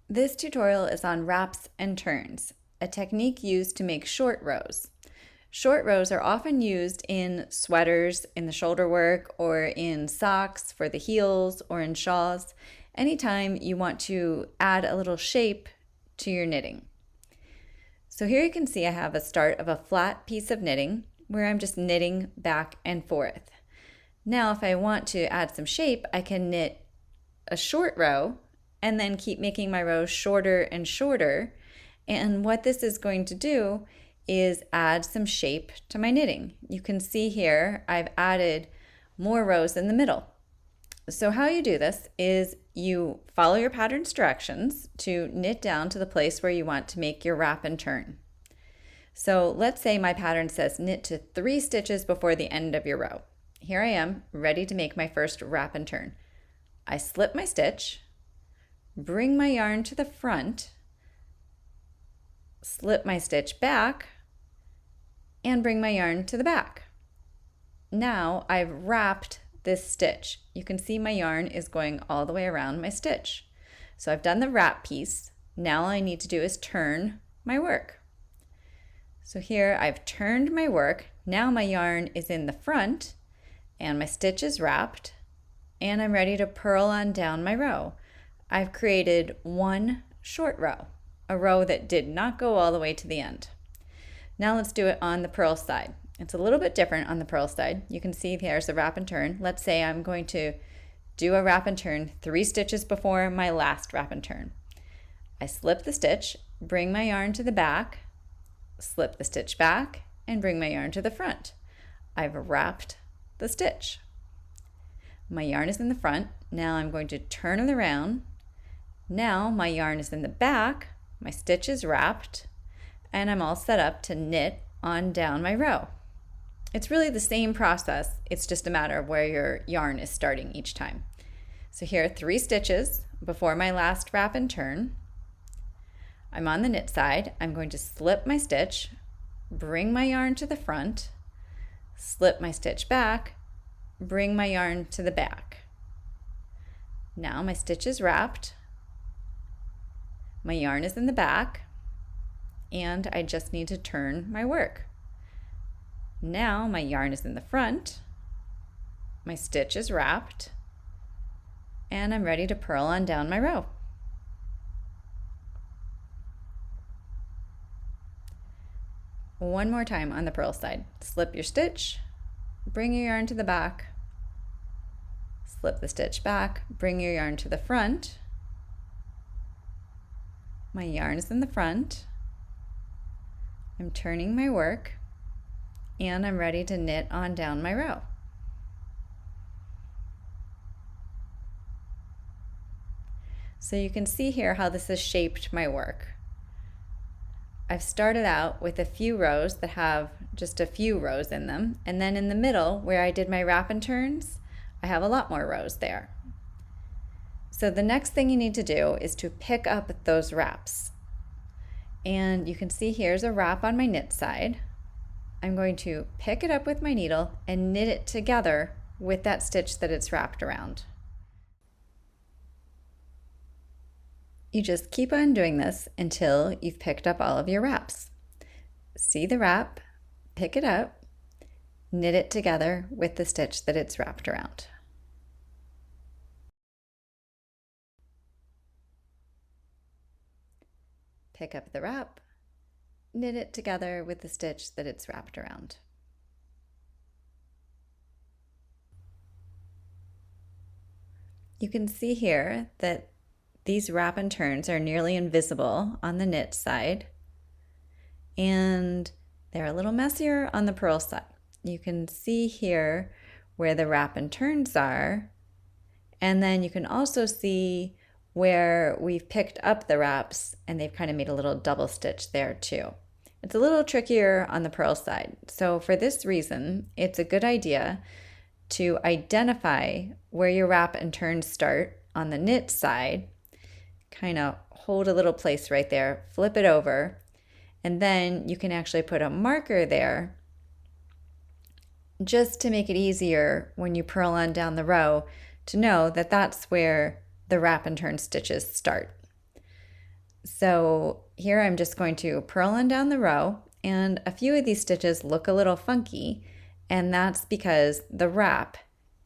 This tutorial is on wraps and turns, a technique used to make short rows. Short rows are often used in sweaters, in the shoulder work, or in socks for the heels, or in shawls, anytime you want to add a little shape to your knitting. So here you can see I have a start of a flat piece of knitting where I'm just knitting back and forth. Now if I want to add some shape, I can knit a short row and then keep making my rows shorter and shorter. And what this is going to do is add some shape to my knitting. You can see here I've added more rows in the middle. So how you do this is you follow your pattern's directions to knit down to the place where you want to make your wrap and turn. So let's say my pattern says knit to 3 stitches before the end of your row. Here I am, ready to make my first wrap and turn. I slip my stitch, bring my yarn to the front, slip my stitch back, and bring my yarn to the back. Now I've wrapped this stitch. You can see my yarn is going all the way around my stitch. So I've done the wrap piece. Now all I need to do is turn my work. So here I've turned my work. Now my yarn is in the front and my stitch is wrapped and I'm ready to purl on down my row. I've created one short row, a row that did not go all the way to the end. Now let's do it on the purl side. It's a little bit different on the purl side. You can see there's the wrap and turn. Let's say I'm going to do a wrap and turn 3 stitches before my last wrap and turn. I slip the stitch, bring my yarn to the back, slip the stitch back, and bring my yarn to the front. I've wrapped the stitch. My yarn is in the front. Now I'm going to turn it around. Now my yarn is in the back, my stitch is wrapped, and I'm all set up to knit on down my row. It's really the same process, it's just a matter of where your yarn is starting each time. So here are 3 stitches before my last wrap and turn. I'm on the knit side. I'm going to slip my stitch, bring my yarn to the front, slip my stitch back, bring my yarn to the back. Now my stitch is wrapped, my yarn is in the back, and I just need to turn my work. Now my yarn is in the front, my stitch is wrapped, and I'm ready to purl on down my row. One more time on the purl side. Slip your stitch, bring your yarn to the back, slip the stitch back, bring your yarn to the front. My yarn is in the front. I'm turning my work and I'm ready to knit on down my row. So you can see here how this has shaped my work. I've started out with a few rows that have just a few rows in them, and then in the middle where I did my wrap and turns, I have a lot more rows there. So the next thing you need to do is to pick up those wraps. And you can see here's a wrap on my knit side. I'm going to pick it up with my needle and knit it together with that stitch that it's wrapped around. You just keep on doing this until you've picked up all of your wraps. See the wrap, pick it up, knit it together with the stitch that it's wrapped around. Pick up the wrap, knit it together with the stitch that it's wrapped around. You can see here that these wrap and turns are nearly invisible on the knit side, and they're a little messier on the purl side. You can see here where the wrap and turns are, and then you can also see where we've picked up the wraps and they've kind of made a little double stitch there too. It's a little trickier on the purl side. So for this reason, it's a good idea to identify where your wrap and turns start on the knit side, kind of hold a little place right there, flip it over, and then you can actually put a marker there just to make it easier when you purl on down the row to know that that's where the wrap and turn stitches start. So here I'm just going to purl on down the row, and a few of these stitches look a little funky, and that's because the wrap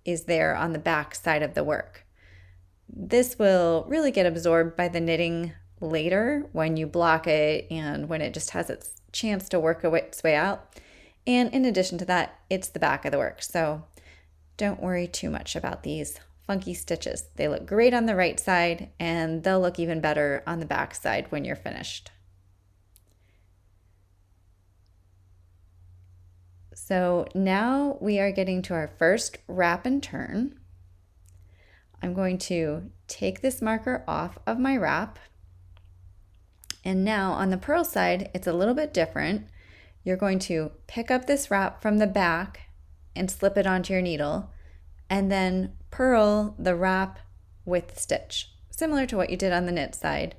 is there on the back side of the work. This will really get absorbed by the knitting later when you block it and when it just has its chance to work its way out. And in addition to that, it's the back of the work. So don't worry too much about these funky stitches. They look great on the right side and they'll look even better on the back side when you're finished. So now we are getting to our first wrap and turn. I'm going to take this marker off of my wrap. And now on the purl side, it's a little bit different. You're going to pick up this wrap from the back and slip it onto your needle, and then purl the wrap with the stitch, similar to what you did on the knit side.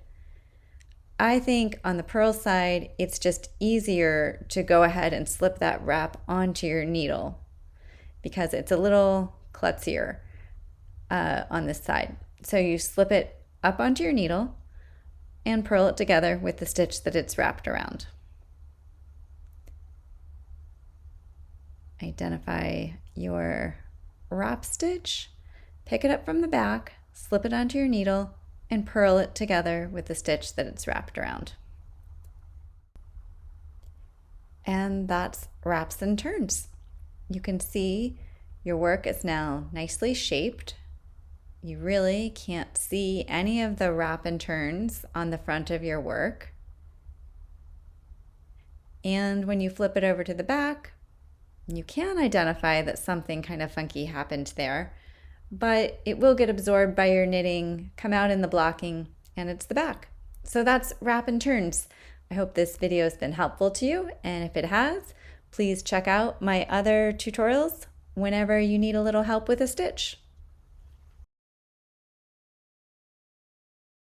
I think on the purl side, it's just easier to go ahead and slip that wrap onto your needle because it's a little klutzier on this side. So you slip it up onto your needle and purl it together with the stitch that it's wrapped around. Identify your wrap stitch, pick it up from the back, slip it onto your needle, and purl it together with the stitch that it's wrapped around. And that's wraps and turns. You can see your work is now nicely shaped. You really can't see any of the wrap and turns on the front of your work. And when you flip it over to the back, you can identify that something kind of funky happened there, but it will get absorbed by your knitting, come out in the blocking, and it's the back. So that's wrap and turns. I hope this video has been helpful to you, and if it has, please check out my other tutorials whenever you need a little help with a stitch.